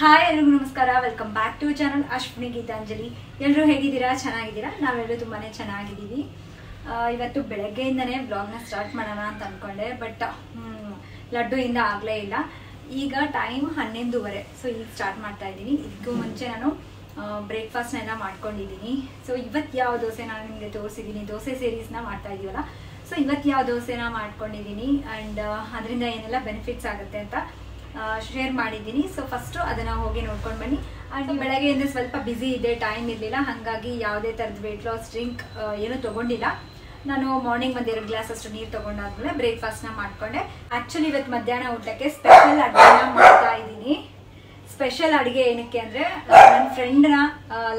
Hi ಎಲ್ಲರಿಗೂ ನಮಸ್ಕಾರ. Welcome back to channel Ashwini Geetanjali. ಎಲ್ಲರೂ ಹೇಗಿದ್ದೀರಾ? ಚೆನ್ನಾಗಿದ್ದೀರಾ? ನಾವೆಲ್ಲರೂ ತುಂಬಾ ಚೆನ್ನಾಗಿದ್ದೀವಿ. ಇವತ್ತು ಬೆಳಗ್ಗೆಯಿಂದನೇ ವ್ಲಾಗ್ನ ಸ್ಟಾರ್ಟ್ ಮಾಡೋಣ ಅಂತ ಅಂದ್ಕೊಂಡೆ, ಬಟ್ ಲಡ್ಡುಯಿಂದ ಆಗಲೇ ಇಲ್ಲ. ಈಗ ಟೈಮ್ 11:30. ಸೊ ಈಗ ಸ್ಟಾರ್ಟ್ ಮಾಡ್ತಾ ಇದ್ದೀನಿ. ಇದಕ್ಕೂ ಮುಂಚೆ ನಾನು ಬ್ರೇಕ್ಫಾಸ್ಟ್ನೆಲ್ಲ ಮಾಡ್ಕೊಂಡಿದ್ದೀನಿ. ಸೊ ಇವತ್ತು ಯಾವ ದೋಸೆ ನಾನು ನಿಮಗೆ ತೋರಿಸಿದ್ದೀನಿ, ದೋಸೆ ಸೀರೀಸ್ನ ಮಾಡ್ತಾ ಇದೀವಲ್ಲ. ಸೊ ಇವತ್ತು ಯಾವ ದೋಸೆನ ಮಾಡ್ಕೊಂಡಿದ್ದೀನಿ ಆ್ಯಂಡ್ ಅದರಿಂದ ಏನೆಲ್ಲ ಬೆನಿಫಿಟ್ಸ್ ಆಗುತ್ತೆ ಅಂತ ಶೇರ್ ಮಾಡಿದ್ದೀನಿ. ಸೊ ಫಸ್ಟು ಅದನ್ನು ಹೋಗಿ ನೋಡ್ಕೊಂಡು ಬನ್ನಿ. ಆ್ಯಂಡ್ ಬೆಳಗ್ಗೆಯಿಂದ ಸ್ವಲ್ಪ ಬ್ಯುಸಿ ಇದೆ, ಟೈಮ್ ಇರಲಿಲ್ಲ, ಹಾಗಾಗಿ ಯಾವುದೇ ಥರದ ವೆಯ್ಟ್ ಲಾಸ್ ಡ್ರಿಂಕ್ ಏನೂ ತೊಗೊಂಡಿಲ್ಲ. ನಾನು ಮಾರ್ನಿಂಗ್ ಒಂದು 2 ಗ್ಲಾಸ್ ಅಷ್ಟು ನೀರು ತೊಗೊಂಡಾದ್ಮೇಲೆ ಬ್ರೇಕ್ಫಾಸ್ಟ್ನ ಮಾಡಿಕೊಂಡೆ. ಆ್ಯಕ್ಚುಲಿ ಇವತ್ತು ಮಧ್ಯಾಹ್ನ ಊಟಕ್ಕೆ ಸ್ಪೆಷಲ್ ಅಡುಗೆನ ಮಾಡ್ತಾ ಇದ್ದೀನಿ. ಸ್ಪೆಷಲ್ ಅಡುಗೆ ಏನಕ್ಕೆ ಅಂದರೆ ನನ್ನ ಫ್ರೆಂಡ್ನ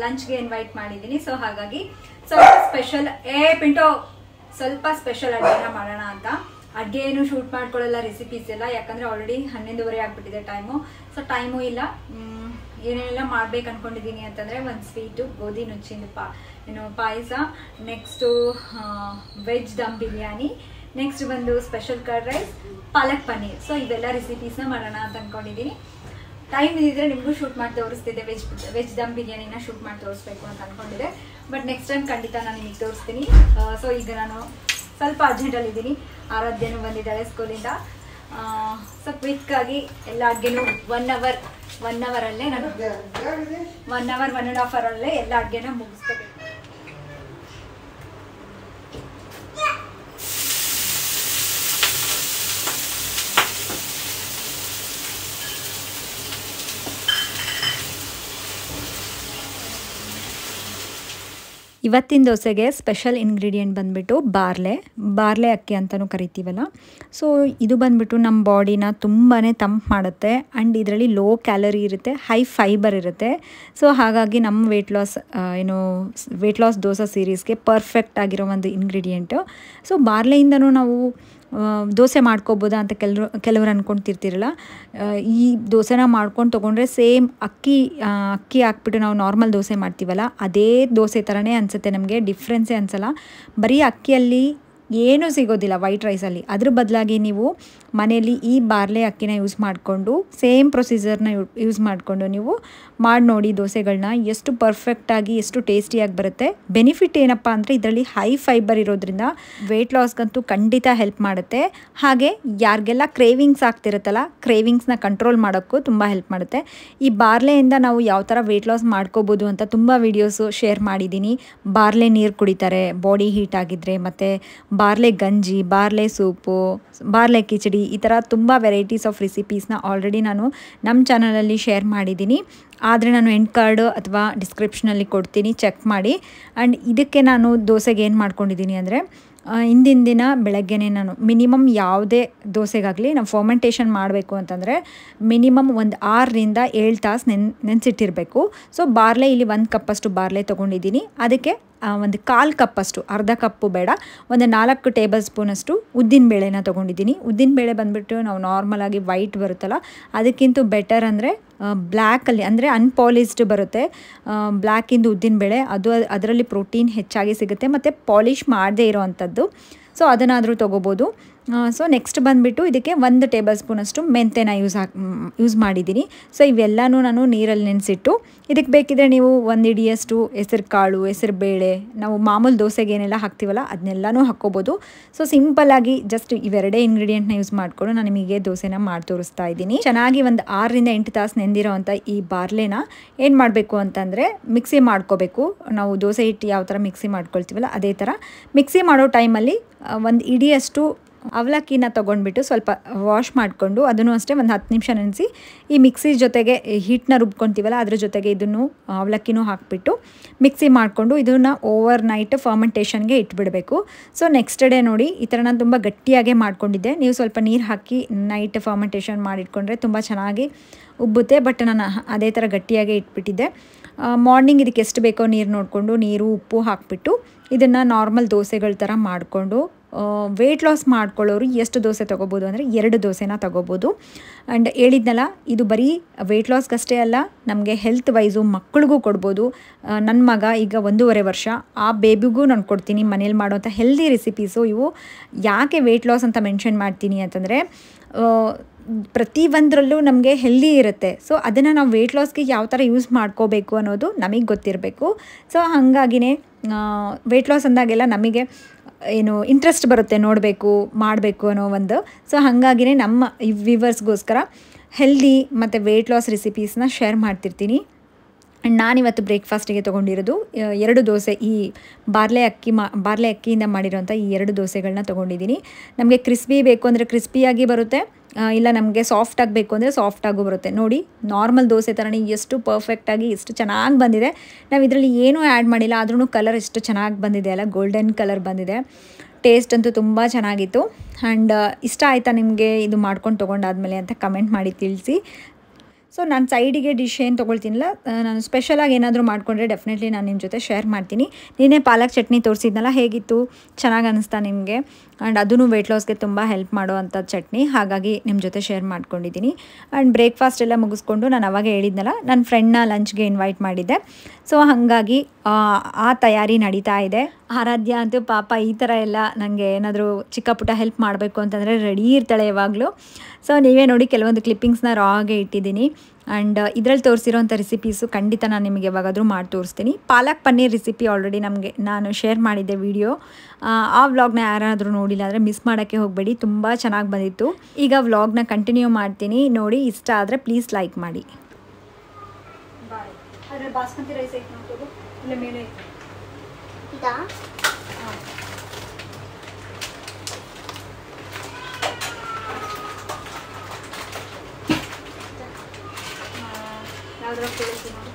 ಲಂಚ್ಗೆ ಇನ್ವೈಟ್ ಮಾಡಿದ್ದೀನಿ. ಸೊ ಹಾಗಾಗಿ ಸ್ವಲ್ಪ ಸ್ಪೆಷಲ್ ಸ್ವಲ್ಪ ಸ್ಪೆಷಲ್ ಅಡುಗೆನ ಮಾಡೋಣ ಅಂತ. ಅಡುಗೆ ಏನು ಶೂಟ್ ಮಾಡ್ಕೊಳ್ಳಲ್ಲ, ರೆಸಿಪೀಸ್ ಎಲ್ಲ, ಯಾಕಂದರೆ ಆಲ್ರೆಡಿ 11:30 ಆಗಿಬಿಟ್ಟಿದೆ ಟೈಮು. ಸೊ ಟೈಮು ಇಲ್ಲ. ಏನೇನೆಲ್ಲ ಮಾಡ್ಬೇಕು ಅನ್ಕೊಂಡಿದ್ದೀನಿ ಅಂತಂದರೆ ಒಂದು ಸ್ವೀಟು, ಗೋಧಿ ನುಚ್ಚಿನ ಪಾಯಸ, next veg dum biryani, next ಬಂದು special curd rice, palak paneer. So ಇವೆಲ್ಲ ರೆಸಿಪೀಸ್ನ ಮಾಡೋಣ ಅಂತ ಅಂದ್ಕೊಂಡಿದ್ದೀನಿ. ಟೈಮ್ ಇದ್ದಿದ್ರೆ ನಿಮಗೂ ಶೂಟ್ ಮಾಡಿ ತೋರಿಸ್ತಿದ್ದೆ. ವೆಜ್ ದಮ್ ಬಿರಿಯಾನಿನ ಶೂಟ್ ಮಾಡಿ ತೋರಿಸ್ಬೇಕು ಅಂತ ಅಂದ್ಕೊಂಡಿದ್ದೆ, ಬಟ್ ನೆಕ್ಸ್ಟ್ ಟೈಮ್ ಖಂಡಿತ ನಾನು ನಿಮಗೆ ತೋರಿಸ್ತೀನಿ. ಸೊ ಈಗ ನಾನು ಸ್ವಲ್ಪ ಅರ್ಜೆಂಟಲ್ಲಿದ್ದೀನಿ. ಆರಾಧ್ಯನೂ ಬಂದಿದ್ದಾಳೆ ಸ್ಕೂಲಿಂದ. ಸೊ ಕ್ವಿಕ್ಕಾಗಿ ಎಲ್ಲ ಅಡುಗೆನೂ 1 ಅವರಲ್ಲೇ ನಾನು 1 ಅವರ್ 1.5 ಅವರಲ್ಲೇ ಎಲ್ಲ ಅಡುಗೆನ ಮುಗಿಸ್ಬೇಕು. ಇವತ್ತಿನ ದೋಸೆಗೆ ಸ್ಪೆಷಲ್ ಇಂಗ್ರೀಡಿಯೆಂಟ್ ಬಂದುಬಿಟ್ಟು ಬಾರ್ಲೆ ಅಕ್ಕಿ ಅಂತಲೂ ಕರಿತೀವಲ್ಲ. ಸೊ ಇದು ಬಂದುಬಿಟ್ಟು ನಮ್ಮ ಬಾಡಿನ ತುಂಬಾ ತಂಪು ಮಾಡುತ್ತೆ ಆ್ಯಂಡ್ ಇದರಲ್ಲಿ ಲೋ ಕ್ಯಾಲರಿ ಇರುತ್ತೆ, ಹೈ ಫೈಬರ್ ಇರುತ್ತೆ. ಸೊ ಹಾಗಾಗಿ ನಮ್ಮ ವೆಯ್ಟ್ ಲಾಸ್ ದೋಸೆ ಸೀರೀಸ್ಗೆ ಪರ್ಫೆಕ್ಟ್ ಆಗಿರೋ ಒಂದು ಇಂಗ್ರೀಡಿಯೆಂಟು. ಸೊ ಬಾರ್ಲೆಯಿಂದನೂ ನಾವು ದೋಸೆ ಮಾಡ್ಕೋಬೋದಾ ಅಂತ ಕೆಲವರು ಅಂದ್ಕೊಳ್ತಿರ್ತಿರಲ್ಲ. ಈ ದೋಸೆನ ಮಾಡ್ಕೊಂಡು ತೊಗೊಂಡ್ರೆ ಸೇಮ್ ಅಕ್ಕಿ ಹಾಕ್ಬಿಟ್ಟು ನಾವು ನಾರ್ಮಲ್ ದೋಸೆ ಮಾಡ್ತೀವಲ್ಲ, ಅದೇ ದೋಸೆ ಥರನೇ ಅನಿಸುತ್ತೆ. ನಮಗೆ ಡಿಫ್ರೆನ್ಸೇ ಅನಿಸಲ್ಲ. ಬರೀ ಅಕ್ಕಿಯಲ್ಲಿ ಏನೂ ಸಿಗೋದಿಲ್ಲ ವೈಟ್ ರೈಸಲ್ಲಿ. ಅದ್ರ ಬದಲಾಗಿ ನೀವು ಮನೆಯಲ್ಲಿ ಈ ಬಾರ್ಲೆ ಅಕ್ಕಿನ ಯೂಸ್ ಮಾಡಿಕೊಂಡು ಸೇಮ್ ಪ್ರೊಸೀಜರ್ನ ಯೂಸ್ ಮಾಡಿಕೊಂಡು ನೀವು ಮಾಡಿ ನೋಡಿ ದೋಸೆಗಳನ್ನ. ಎಷ್ಟು ಪರ್ಫೆಕ್ಟಾಗಿ ಎಷ್ಟು ಟೇಸ್ಟಿಯಾಗಿ ಬರುತ್ತೆ. ಬೆನಿಫಿಟ್ ಏನಪ್ಪ ಅಂದರೆ ಇದರಲ್ಲಿ ಹೈ ಫೈಬರ್ ಇರೋದ್ರಿಂದ ವೆಯ್ಟ್ ಲಾಸ್ಗಂತೂ ಖಂಡಿತ ಹೆಲ್ಪ್ ಮಾಡುತ್ತೆ. ಹಾಗೆ ಯಾರಿಗೆಲ್ಲ ಕ್ರೇವಿಂಗ್ಸ್ ಆಗ್ತಿರುತ್ತಲ್ಲ, ಕ್ರೇವಿಂಗ್ಸ್ನ ಕಂಟ್ರೋಲ್ ಮಾಡೋಕ್ಕೂ ತುಂಬ ಹೆಲ್ಪ್ ಮಾಡುತ್ತೆ. ಈ ಬಾರ್ಲೆಯಿಂದ ನಾವು ಯಾವ ಥರ ವೆಯ್ಟ್ ಲಾಸ್ ಮಾಡ್ಕೋಬೋದು ಅಂತ ತುಂಬ ವೀಡಿಯೋಸು ಶೇರ್ ಮಾಡಿದ್ದೀನಿ. ಬಾರ್ಲೆ ನೀರು ಕುಡಿತಾರೆ ಬಾಡಿ ಹೀಟ್ ಆಗಿದ್ದರೆ, ಮತ್ತು ಬಾರ್ಲೆ ಗಂಜಿ, ಬಾರ್ಲೆ ಸೂಪು, ಬಾರ್ಲೆ ಕಿಚಡಿ, ಈ ಥರ ತುಂಬ ವೆರೈಟೀಸ್ ಆಫ್ ರೆಸಿಪೀಸ್ನ ಆಲ್ರೆಡಿ ನಾನು ನಮ್ಮ ಚಾನಲಲ್ಲಿ ಶೇರ್ ಮಾಡಿದ್ದೀನಿ. ಆದರೆ ನಾನು ಎಂಡ್ ಕಾರ್ಡ್ ಅಥವಾ ಡಿಸ್ಕ್ರಿಪ್ಷನಲ್ಲಿ ಕೊಡ್ತೀನಿ, ಚೆಕ್ ಮಾಡಿ. ಆ್ಯಂಡ್ ಇದಕ್ಕೆ ನಾನು ದೋಸೆಗೆ ಏನು ಮಾಡ್ಕೊಂಡಿದ್ದೀನಿ ಅಂದರೆ, ಹಿಂದಿನ ದಿನ ಬೆಳಗ್ಗೆನೇ ನಾನು ಮಿನಿಮಮ್ ಯಾವುದೇ ದೋಸೆಗಾಗಲಿ ನಾವು ಫರ್ಮೆಂಟೇಷನ್ ಮಾಡಬೇಕು ಅಂತಂದರೆ ಮಿನಿಮಮ್ ಒಂದು 6ರಿಂದ 7 ತಾಸು ನೆನೆಸಿಟ್ಟಿರಬೇಕು. ಸೊ ಬಾರ್ಲೆ ಇಲ್ಲಿ 1 ಕಪ್ಪಷ್ಟು ಬಾರ್ಲೆ ತೊಗೊಂಡಿದ್ದೀನಿ. ಅದಕ್ಕೆ ಒಂದು 1/4 ಕಪ್ಪಷ್ಟು, ಅರ್ಧ ಕಪ್ಪು ಬೇಡ, ಒಂದು 4 ಟೇಬಲ್ ಸ್ಪೂನಷ್ಟು ಉದ್ದಿನಬೇಳೆನ ತೊಗೊಂಡಿದ್ದೀನಿ. ಉದ್ದಿನಬೇಳೆ ಬಂದುಬಿಟ್ಟು ನಾವು ನಾರ್ಮಲಾಗಿ ವೈಟ್ ಬರುತ್ತಲ್ಲ, ಅದಕ್ಕಿಂತ ಬೆಟರ್ ಅಂದರೆ ಬ್ಲ್ಯಾಕಲ್ಲಿ, ಅಂದರೆ ಅನ್ಪಾಲಿಶ್ಡ್ ಬರುತ್ತೆ ಬ್ಲ್ಯಾಕಿಂದು ಉದ್ದಿನಬೇಳೆ. ಅದರಲ್ಲಿ ಪ್ರೋಟೀನ್ ಹೆಚ್ಚಾಗಿ ಸಿಗುತ್ತೆ ಮತ್ತು ಪಾಲಿಷ್ ಮಾಡದೇ ಇರೋ ಅಂಥದ್ದು. ಸೊ ಅದನ್ನಾದರೂ ತೊಗೋಬೋದು. ಸೊ ನೆಕ್ಸ್ಟ್ ಬಂದುಬಿಟ್ಟು ಇದಕ್ಕೆ 1 ಟೇಬಲ್ ಸ್ಪೂನಷ್ಟು ಮೆಂತೆನ ಯೂಸ್ ಮಾಡಿದ್ದೀನಿ. ಸೊ ಇವೆಲ್ಲನೂ ನಾನು ನೀರಲ್ಲಿ ನೆನೆಸಿಟ್ಟು, ಇದಕ್ಕೆ ಬೇಕಿದ್ರೆ ನೀವು 1 ಹಿಡಿಯಷ್ಟು ಹೆಸರು ಕಾಳು, ಹೆಸರು ಬೇಳೆ, ನಾವು ಮಾಮೂಲು ದೋಸೆಗೆ ಏನೆಲ್ಲ ಹಾಕ್ತೀವಲ್ಲ ಅದನ್ನೆಲ್ಲನೂ ಹಾಕ್ಕೋಬೋದು. ಸೊ ಸಿಂಪಲ್ಲಾಗಿ ಜಸ್ಟ್ ಇವೆರಡೇ ಇಂಗ್ರೀಡಿಯೆಂಟ್ನ ಯೂಸ್ ಮಾಡಿಕೊಂಡು ನಾನು ನಿಮಗೆ ದೋಸೆನ ಮಾಡಿ ತೋರಿಸ್ತಾ ಇದ್ದೀನಿ. ಚೆನ್ನಾಗಿ ಒಂದು 6ರಿಂದ 8 ತಾಸು ನೆಂದಿರೋ ಅಂಥ ಈ ಬಾರ್ಲೆನ ಏನು ಮಾಡಬೇಕು ಅಂತಂದರೆ ಮಿಕ್ಸಿ ಮಾಡ್ಕೋಬೇಕು. ನಾವು ದೋಸೆ ಹಿಟ್ಟು ಯಾವ ಥರ ಮಿಕ್ಸಿ ಮಾಡ್ಕೊಳ್ತೀವಲ್ಲ ಅದೇ ಥರ ಮಿಕ್ಸಿ ಮಾಡೋ ಟೈಮಲ್ಲಿ 1 ಹಿಡಿಯಷ್ಟು ಅವಲಕ್ಕಿನ ತೊಗೊಂಡ್ಬಿಟ್ಟು ಸ್ವಲ್ಪ ವಾಶ್ ಮಾಡಿಕೊಂಡು ಅದನ್ನು ಅಷ್ಟೇ ಒಂದು 10 ನಿಮಿಷ ನೆನೆಸಿ ಈ ಮಿಕ್ಸಿ ಜೊತೆಗೆ ಹಿಟ್ಟನ್ನ ರುಬ್ಕೊತೀವಲ್ಲ ಅದ್ರ ಜೊತೆಗೆ ಇದನ್ನು ಅವಲಕ್ಕಿನೂ ಹಾಕಿಬಿಟ್ಟು ಮಿಕ್ಸಿ ಮಾಡಿಕೊಂಡು ಇದನ್ನು ಓವರ್ ನೈಟ್ ಫರ್ಮೆಂಟೇಷನ್ಗೆ ಇಟ್ಬಿಡಬೇಕು. ಸೊ ನೆಕ್ಸ್ಟ್ ಡೇ ನೋಡಿ ಈ ಥರ ನಾನು ತುಂಬ ಗಟ್ಟಿಯಾಗೇ ಮಾಡ್ಕೊಂಡಿದ್ದೆ. ನೀವು ಸ್ವಲ್ಪ ನೀರು ಹಾಕಿ ನೈಟ್ ಫರ್ಮೆಂಟೇಷನ್ ಮಾಡಿಟ್ಕೊಂಡ್ರೆ ತುಂಬ ಚೆನ್ನಾಗಿ ಉಬ್ಬುತ್ತೆ. ಬಟ್ ನಾನು ಅದೇ ಥರ ಗಟ್ಟಿಯಾಗೇ ಇಟ್ಬಿಟ್ಟಿದ್ದೆ. ಮಾರ್ನಿಂಗ್ ಇದಕ್ಕೆ ಎಷ್ಟು ಬೇಕೋ ನೀರು ನೋಡಿಕೊಂಡು ನೀರು ಉಪ್ಪು ಹಾಕಿಬಿಟ್ಟು ಇದನ್ನು ನಾರ್ಮಲ್ ದೋಸೆಗಳ ಥರ ಮಾಡಿಕೊಂಡು ವೆಯ್ಟ್ ಲಾಸ್ ಮಾಡ್ಕೊಳ್ಳೋರು ಎಷ್ಟು ದೋಸೆ ತೊಗೋಬೋದು ಅಂದರೆ 2 ದೋಸೆನ ತೊಗೋಬೋದು. ಆ್ಯಂಡ್ ಹೇಳಿದ್ನಲ್ಲ, ಇದು ಬರೀ ವೆಯ್ಟ್ ಲಾಸ್ಗಷ್ಟೇ ಅಲ್ಲ, ನಮಗೆ ಹೆಲ್ತ್ ವೈಸು ಮಕ್ಕಳಿಗೂ ಕೊಡ್ಬೋದು. ನನ್ನ ಮಗ ಈಗ 1.5 ವರ್ಷ, ಆ ಬೇಬಿಗೂ ನಾನು ಕೊಡ್ತೀನಿ. ಮನೇಲಿ ಮಾಡೋಂಥ ಹೆಲ್ದಿ ರೆಸಿಪೀಸು ಇವು. ಯಾಕೆ ವೆಯ್ಟ್ ಲಾಸ್ ಅಂತ ಮೆನ್ಷನ್ ಮಾಡ್ತೀನಿ ಅಂತಂದರೆ ಪ್ರತಿಯೊಂದರಲ್ಲೂ ನಮಗೆ ಹೆಲ್ದಿ ಇರುತ್ತೆ. ಸೊ ಅದನ್ನು ನಾವು ವೆಯ್ಟ್ ಲಾಸ್ಗೆ ಯಾವ ಥರ ಯೂಸ್ ಮಾಡ್ಕೋಬೇಕು ಅನ್ನೋದು ನಮಗೆ ಗೊತ್ತಿರಬೇಕು. ಸೊ ಹಾಗಾಗಿನೇ ವೆಯ್ಟ್ ಲಾಸ್ ಅಂದಾಗೆಲ್ಲ ನಮಗೆ ಏನು ಇಂಟ್ರೆಸ್ಟ್ ಬರುತ್ತೆ, ನೋಡಬೇಕು ಮಾಡಬೇಕು ಅನ್ನೋ ಒಂದು. ಸೊ ಹಾಗಾಗಿನೇ ನಮ್ಮ ವ್ಯೂವರ್ಸ್ಗೋಸ್ಕರ ಹೆಲ್ದಿ ಮತ್ತು ವೆಯ್ಟ್ ಲಾಸ್ ರೆಸಿಪೀಸ್ನ ಶೇರ್ ಮಾಡ್ತಿರ್ತೀನಿ. ಆ್ಯಂಡ್ ನಾನಿವತ್ತು ಬ್ರೇಕ್ಫಾಸ್ಟಿಗೆ ತೊಗೊಂಡಿರೋದು 2 ದೋಸೆ, ಈ ಬಾರ್ಲೆ ಅಕ್ಕಿಯಿಂದ ಮಾಡಿರೋಂಥ ಈ 2 ದೋಸೆಗಳನ್ನ ತೊಗೊಂಡಿದ್ದೀನಿ. ನಮಗೆ ಕ್ರಿಸ್ಪಿ ಬೇಕು ಅಂದರೆ ಕ್ರಿಸ್ಪಿಯಾಗಿ ಬರುತ್ತೆ, ಇಲ್ಲ ನಮಗೆ ಸಾಫ್ಟಾಗಿ ಬೇಕು ಅಂದರೆ ಸಾಫ್ಟಾಗೂ ಬರುತ್ತೆ. ನೋಡಿ, ನಾರ್ಮಲ್ ದೋಸೆ ಥರನೇ ಎಷ್ಟು ಪರ್ಫೆಕ್ಟಾಗಿ ಎಷ್ಟು ಚೆನ್ನಾಗಿ ಬಂದಿದೆ. ನಾವು ಇದರಲ್ಲಿ ಏನೂ ಆ್ಯಡ್ ಮಾಡಿಲ್ಲ, ಆದ್ರೂ ಕಲರ್ ಎಷ್ಟು ಚೆನ್ನಾಗಿ ಬಂದಿದೆ ಅಲ್ಲ, ಗೋಲ್ಡನ್ ಕಲರ್ ಬಂದಿದೆ. ಟೇಸ್ಟ್ ಅಂತೂ ತುಂಬ ಚೆನ್ನಾಗಿತ್ತು. ಆ್ಯಂಡ್ ಇಷ್ಟ ಆಯಿತಾ ನಿಮಗೆ ಇದು ಮಾಡ್ಕೊಂಡು ತೊಗೊಂಡಾದ್ಮೇಲೆ ಅಂತ ಕಮೆಂಟ್ ಮಾಡಿ ತಿಳಿಸಿ. ಸೊ ನಾನು ಸೈಡಿಗೆ ಡಿಶ್ ಏನು ತೊಗೊಳ್ತೀನಿಲ್ಲ, ನಾನು ಸ್ಪೆಷಲಾಗಿ ಏನಾದರೂ ಮಾಡಿಕೊಂಡ್ರೆ ಡೆಫಿನೆಟ್ಲಿ ನಾನು ನಿಮ್ಮ ಜೊತೆ ಶೇರ್ ಮಾಡ್ತೀನಿ. ನಿನ್ನೆ ಪಾಲಕ್ ಚಟ್ನಿ ತೋರಿಸಿದ್ನಲ್ಲ, ಹೇಗಿತ್ತು, ಚೆನ್ನಾಗಿ ಅನ್ನಿಸ್ತಾ ನಿಮಗೆ? ಆ್ಯಂಡ್ ಅದೂ ವೆಯ್ಟ್ ಲಾಸ್ಗೆ ತುಂಬ ಹೆಲ್ಪ್ ಮಾಡೋ ಅಂಥ ಚಟ್ನಿ, ಹಾಗಾಗಿ ನಿಮ್ಮ ಜೊತೆ ಶೇರ್ ಮಾಡ್ಕೊಂಡಿದ್ದೀನಿ. ಆ್ಯಂಡ್ ಬ್ರೇಕ್ಫಾಸ್ಟ್ ಎಲ್ಲ ಮುಗಿಸ್ಕೊಂಡು ನಾನು ಅವಾಗ ಹೇಳಿದ್ನಲ್ಲ, ನನ್ನ ಫ್ರೆಂಡ್ನ ಲಂಚ್ಗೆ ಇನ್ವೈಟ್ ಮಾಡಿದ್ದೆ. ಸೊ ಹಾಗಾಗಿ ಆ ತಯಾರಿ ನಡೀತಾ ಇದೆ. ಆರಾಧ್ಯ ಅಂತೂ ಪಾಪ ಈ ಥರ ಎಲ್ಲ ನನಗೆ ಏನಾದರೂ ಚಿಕ್ಕ ಪುಟ್ಟ ಹೆಲ್ಪ್ ಮಾಡಬೇಕು ಅಂತಂದರೆ ರೆಡಿ ಇರ್ತಾಳೆ ಯಾವಾಗಲೂ. ಸೊ ನೀವೇ ನೋಡಿ, ಕೆಲವೊಂದು ಕ್ಲಿಪ್ಪಿಂಗ್ಸ್ನ ರಾಗೆ ಇಟ್ಟಿದ್ದೀನಿ. ಆ್ಯಂಡ್ ಇದರಲ್ಲಿ ತೋರಿಸಿರೋಂಥ ರೆಸಿಪೀಸು ಖಂಡಿತ ನಾನು ನಿಮಗೆ ಯಾವಾಗಾದರೂ ಮಾಡಿ ತೋರಿಸ್ತೀನಿ. ಪಾಲಕ್ ಪನ್ನೀರ್ ರೆಸಿಪಿ ಆಲ್ರೆಡಿ ನಾನು ಶೇರ್ ಮಾಡಿದ್ದೆ ವಿಡಿಯೋ. ಆ ವ್ಲಾಗ್ನ ಯಾರಾದರೂ ನೋಡಿಲ್ಲ ಅಂದರೆ ಮಿಸ್ ಮಾಡೋಕ್ಕೆ ಹೋಗಬೇಡಿ, ತುಂಬ ಚೆನ್ನಾಗಿ ಬಂದಿತ್ತು. ಈಗ ವ್ಲಾಗ್ನ ಕಂಟಿನ್ಯೂ ಮಾಡ್ತೀನಿ, ನೋಡಿ. ಇಷ್ಟ ಆದರೆ ಪ್ಲೀಸ್ ಲೈಕ್ ಮಾಡಿ. ಅದ್ರಲ್ಲಿ ಬಾಸ್ಮತಿ ರೈಸ್ ಐತೆ ನೋಡ್ಬೋದು, ಇಲ್ಲ ಮೇಲೆ ಐತೆ ಇದಾ? ಯಾವ್ದ್ರಾಗ ತೊಳಿಸಿ ನೋಡಿ,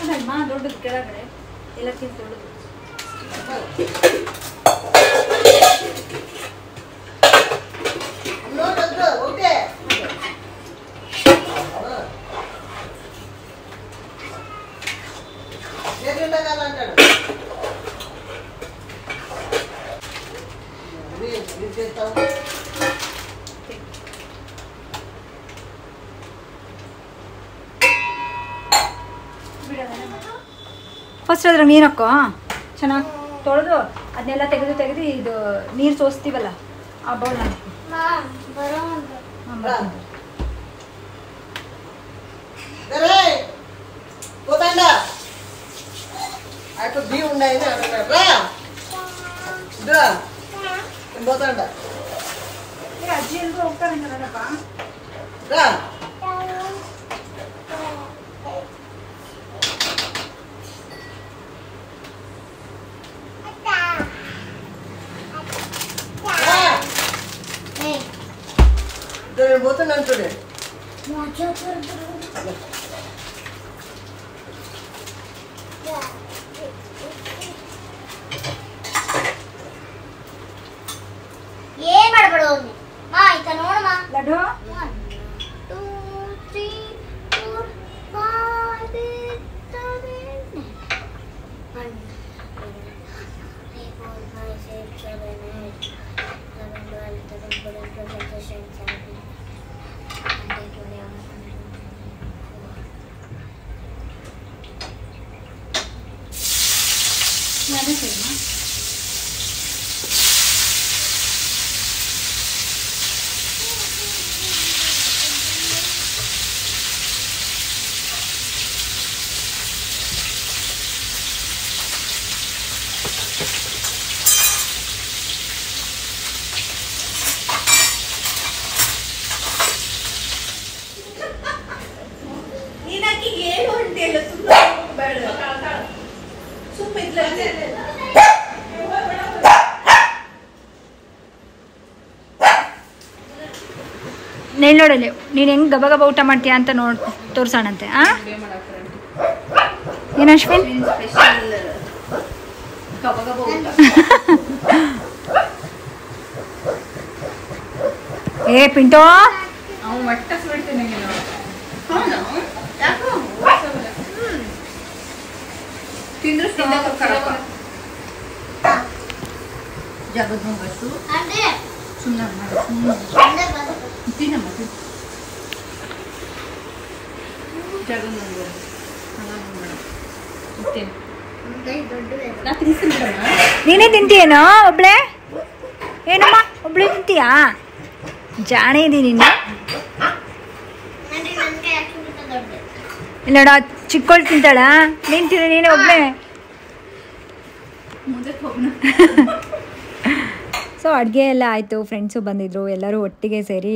ಅದಮ್ಮ ದೊಡ್ಡದು ಕೆಳಗಡೆ ಎಲ್ಲಕ್ಕಿಂತ ದೊಡ್ಡದು. ಫಸ್ಟ್ ಅದ್ರಾಗ ನೀರು ಹಾಕೋ, ಚೆನ್ನಾಗಿ ತೊಳೆದು ಅದನ್ನೆಲ್ಲ ತೆಗೆದು ಇದು ನೀರು ಸೋಸ್ತೀವಲ್ಲ ಆ ಬೌಲ್ ಹಾಕಿ. ಅಜ್ಜಿ ಎಲ್ಗೂ ಹೋಗ್ತಾರೆ ನೋಡಪ್ಪ. बोतल अंतु दे ಏನ್ ಮಾಡಬೇಡ ಮಾ ಆಯ್ತಾ ನೋಡಮ್ಮ ಲಡ್ಡು 1 2 3 4 5 6 7 ನೆಲ್ಲೋಡಲ್ಲಿ ನೀನು ಹೆಂಗೆ ಗಬ ಗಬ ಊಟ ಮಾಡ್ತೀಯ ಅಂತ ತೋರ್ಸೋಣಂತೆ. ಏನು ಅಶ್ವಿನ್? ಏ ಪಿಂಟೋ, ಜಗದ್ ಹೋಗಷ್ಟು ಸುಮ್ಮನೆ ಜಗದ್ ಮೇಡಮ್ ನಾ ತಿನ್ನಿಸ್ತೀನಿ ಬಿಡಮ್ಮ. ನೀನೇ ತಿಂತೀಯೇನೋ ಒಬ್ಳೆ? ಏನಮ್ಮ ಒಬ್ಳೆ ತಿಂತೀಯಾ? ಜಾಣೆ ಇದ್ದೀನಿ ನೀನು. ಇಲ್ಲಡ ಚಿಕ್ಕೋಳು ತಿಂತಾಳ, ನೀನು ತಿನ್ನ, ನೀನೇ ಒಬ್ಳೆ. ಸೊ ಅಡುಗೆ ಎಲ್ಲ ಆಯಿತು, ಫ್ರೆಂಡ್ಸು ಬಂದಿದ್ದರು, ಎಲ್ಲರೂ ಒಟ್ಟಿಗೆ ಸೇರಿ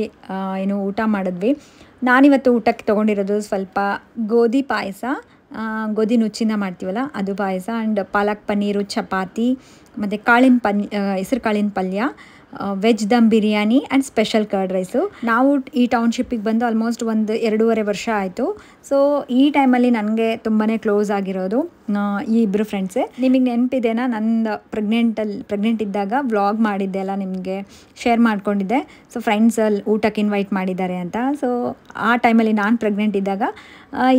ಏನು ಊಟ ಮಾಡಿದ್ವಿ. ನಾನಿವತ್ತು ಊಟಕ್ಕೆ ತೊಗೊಂಡಿರೋದು ಸ್ವಲ್ಪ ಗೋಧಿ ಪಾಯಸ, ಗೋಧಿ ನುಚ್ಚಿನ ಮಾಡ್ತೀವಲ್ಲ ಅದು ಪಾಯಸ, ಆ್ಯಂಡ್ ಪಾಲಕ್ ಪನ್ನೀರು, ಚಪಾತಿ, ಮತ್ತು ಹೆಸರು ಕಾಳಿನ ಪಲ್ಯ, veg dum biryani and special curd rice. ನಾವು ಈ ಟೌನ್ಶಿಪ್ಪಿಗೆ ಬಂದು ಆಲ್ಮೋಸ್ಟ್ 1-2.5 ವರ್ಷ ಆಯಿತು. ಸೊ ಈ ಟೈಮಲ್ಲಿ ನನಗೆ ತುಂಬಾ ಕ್ಲೋಸ್ ಆಗಿರೋದು ಈ ಇಬ್ಬರು ಫ್ರೆಂಡ್ಸೇ. ನಿಮಗೆ ನೆನಪಿದೆನಾ, ನಂದು ಪ್ರೆಗ್ನೆಂಟ್ ಇದ್ದಾಗ ವ್ಲಾಗ್ ಮಾಡಿದ್ದೆ ಅಲ್ಲ, ನಿಮಗೆ ಶೇರ್ ಮಾಡ್ಕೊಂಡಿದ್ದೆ. ಸೊ ಫ್ರೆಂಡ್ಸಲ್ಲಿ ಊಟಕ್ಕೆ ಇನ್ವೈಟ್ ಮಾಡಿದ್ದಾರೆ ಅಂತ. ಸೊ ಆ ಟೈಮಲ್ಲಿ ನಾನು ಪ್ರೆಗ್ನೆಂಟ್ ಇದ್ದಾಗ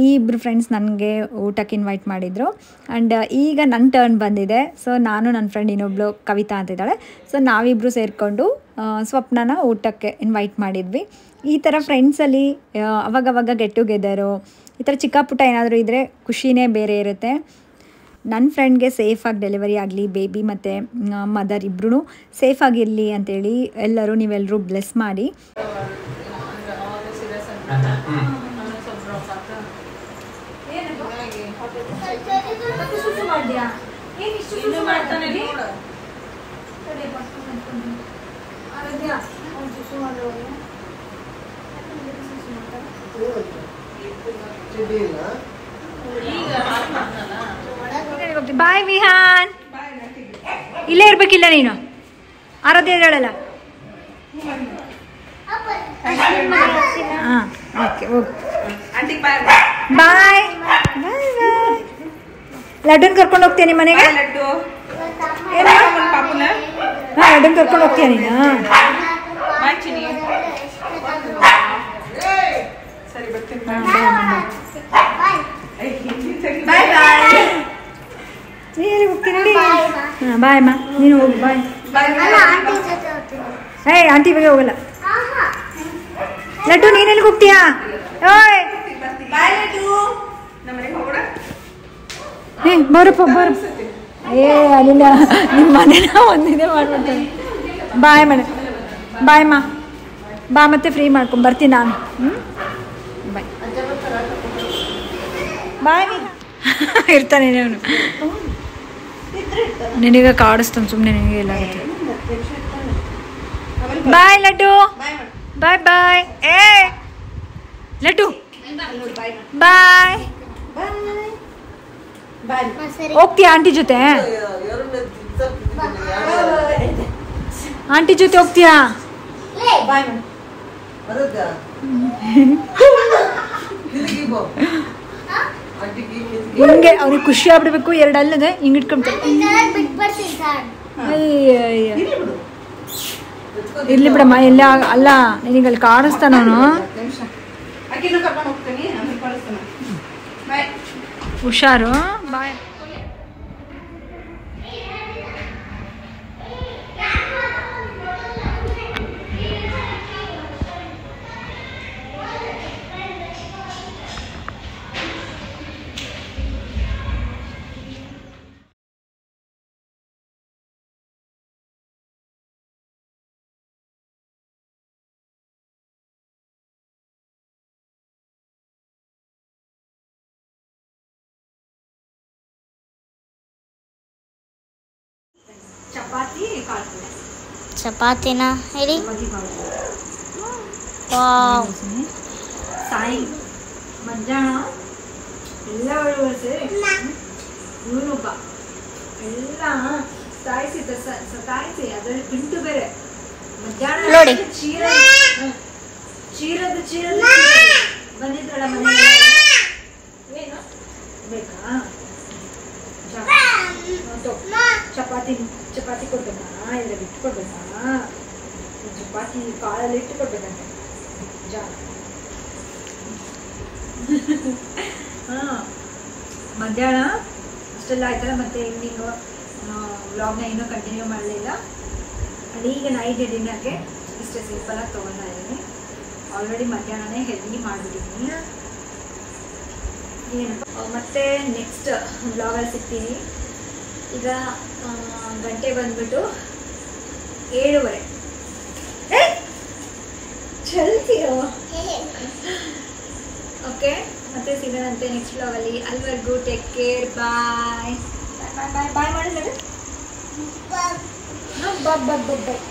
ಈ ಇಬ್ಬರು ಫ್ರೆಂಡ್ಸ್ ನನಗೆ ಊಟಕ್ಕೆ ಇನ್ವೈಟ್ ಮಾಡಿದರು. ಆ್ಯಂಡ್ ಈಗ ನನ್ನ ಟರ್ನ್ ಬಂದಿದೆ. ಸೊ ನಾನು ನನ್ನ ಫ್ರೆಂಡ್ ಇನ್ನೊಬ್ಳು ಕವಿತಾ ಅಂತಿದ್ದಾಳೆ. ಸೊ ನಾವಿಬ್ಬರು ಸೇರಿಕೊಂಡು ಸ್ವಪ್ನನ ಊಟಕ್ಕೆ ಇನ್ವೈಟ್ ಮಾಡಿದ್ವಿ. ಈ ಥರ ಫ್ರೆಂಡ್ಸಲ್ಲಿ ಅವಾಗವಾಗ ಗೆಟ್ ಟುಗೆದರು, ಈ ಥರ ಚಿಕ್ಕ ಪುಟ್ಟ ಏನಾದರೂ ಇದ್ದರೆ ಖುಷಿನೇ ಬೇರೆ ಇರುತ್ತೆ. ನನ್ನ ಫ್ರೆಂಡ್ಗೆ ಸೇಫಾಗಿ ಡೆಲಿವರಿ ಆಗಲಿ, ಬೇಬಿ ಮತ್ತು ಮದರ್ ಇಬ್ಬರೂ ಸೇಫಾಗಿರಲಿ ಅಂಥೇಳಿ ನೀವೆಲ್ಲರೂ ಬ್ಲೆಸ್ ಮಾಡಿ. ಬಾಯ್ ವಿಹಾನ್, ಇಲ್ಲೇ ಇರ್ಬೇಕಿಲ್ಲ ನೀನು, ಆರಾಧ್ಯ ಇದ್ದಾಳಲ್ಲ. ಹಾಂ ಓಕೆ ಹೋಗು, ಬಾಯ್ ಬಾಯ್ ಬಾಯ್. ಲಡ್ಡನ್ ಕರ್ಕೊಂಡು ಹೋಗ್ತೀಯ ನಿಮ್ಮ ಮನೆಗೆ? ಹಾಂ ಲಡ್ಡನ್ ಕರ್ಕೊಂಡು ಹೋಗ್ತೀಯ ನೀನು? ನೀನು ಹೋಗ್ತೀನಿ ನೋಡಿ. ಹಾಂ ಬಾಯ್ ಅಮ್ಮ, ನೀನು ಹೋಗು, ಬಾಯ್. ಏಯ್ ಆಂಟಿ ಬಗ್ಗೆ ಹೋಗಲ್ಲ. ಲಡ್ಡು ನೀನೆಲ್ಲಿಗೆ ಹೋಗ್ತೀಯಾ? ಓಯ್ ಏ ಬರಪ್ಪ ಬರಪ್ಪ. ಏ ಅಲ್ಲಿಲ್ಲ, ನಿಮ್ಮ ಮನೇನ ಒಂದಿದೆ ಮಾಡ್ಬಿಡ್ತೇನೆ. ಬಾಯ್ ಮೇಡಮ್, ಬಾಯ್ ಅಮ್ಮ, ಬಾ ಮತ್ತೆ ಫ್ರೀ ಮಾಡ್ಕೊಂಡು ಬರ್ತೀನಿ ನಾನು. ಬಾಯ್ ಬಾಯ್. ಇರ್ತಾನೆ ಅವನು, ನಿನಗೆ ಕಾಡಿಸ್ತಾನೆ ಸುಮ್ಮನೆ, ನಿನಗೆ ಎಲ್ಲ ಆಗುತ್ತೆ. ಬಾಯ್ ಲಡ್ಡು, ಬಾಯ್ ಬಾಯ್. ಏ ಲಡ್ಡು ಬಾಯ್. ಹೋಗ್ತೀಯಾ ಆಂಟಿ ಜೊತೆ? ಆಂಟಿ ಜೊತೆ ಹೋಗ್ತೀಯಾ? ಹಿಂಗೆ ಅವ್ರಿಗೆ ಖುಷಿ ಆಗ್ಬಿಡ್ಬೇಕು. 2 ಅಲ್ಲದೆ ಹಿಂಗೆ ಇಟ್ಕೊಂಡ್ತಾರೆ. ಇರ್ಲಿ ಬಿಡಮ್ಮ, ಎಲ್ಲ ಅಲ್ಲ ನಿನಗಲ್ಲಿ ಕಾಣಿಸ್ತಾನ ಅವನು. ಹುಷಾರು, ಬಾಯ್. ಚಪಾತಿನ ಹೇಳಿ. ಸಾಯಿ ಮಧ್ಯಾಹ್ನ ಎಲ್ಲ ಸೇರಿ ಇವನೊಬ್ಬ ಎಲ್ಲ ಸಾಯಿಸಿ ಅದರಲ್ಲಿ ಪಿಂಟು ಬೇರೆ. ಮಧ್ಯಾಹ್ನ ನೋಡಿ ಚೀರದ ಬಂದಿದ್ರಲ್ಲ ಮನೆ. ಏನು ಬೇಕಾ? ಚಪಾತಿ ಕೊಡ್ಬೇಕಾ? ಇದ್ರಲ್ಲಿ ಇಟ್ಕೊಡ್ಬೇಕಾ? ಚಪಾತಿ ಕಾಳಲ್ಲಿ ಇಟ್ಟುಕೊಡ್ಬೇಕಂತೆ. ಹಾಂ ಮಧ್ಯಾಹ್ನ ಅಷ್ಟೆಲ್ಲ ಆಯ್ತಲ್ಲ. ಮತ್ತೆ ಈವ್ನಿಂಗು ವ್ಲಾಗ್ನ ಇನ್ನೂ ಕಂಟಿನ್ಯೂ ಮಾಡಲಿಲ್ಲ. ಅಲ್ಲಿ ಈಗ ನೈಟ್ ಡಿನ್ನರ್ಗೆ ಇಷ್ಟೇ ಸಿಂಪಲಾಗಿ ತೊಗೊಳ್ತಾ ಇದ್ದೀನಿ. ಆಲ್ರೆಡಿ ಮಧ್ಯಾಹ್ನನೇ ಹೆವಿ ಮಾಡಿಬಿಟ್ಟಿದ್ದೀನಿ. ಏನಪ್ಪ ಮತ್ತೆ ನೆಕ್ಸ್ಟ್ ಬ್ಲಾಗಲ್ಲಿ ಸಿಗ್ತೀನಿ. ಈಗ ಗಂಟೆ ಬಂದ್ಬಿಟ್ಟು 7:15. ಚಲ್ತಿರೋ ಓಕೆ, ಮತ್ತೆ ಸಿಗೋಣಂತೆ ನೆಕ್ಸ್ಟ್ ಬ್ಲಾಗಲ್ಲಿ. ಅಲ್ಲಿವರೆಗೂ ಟೇಕ್ ಕೇರ್, ಬಾಯ್ ಬಾಯ್ ಬಾಯ್ ಬಾಯ್ ಮಾಡಿದ್ರೆ ಬಾಯ್ ಬಾಯ್ ಬಾಯ್ ಬಾಯ್ ಬಾಯ್.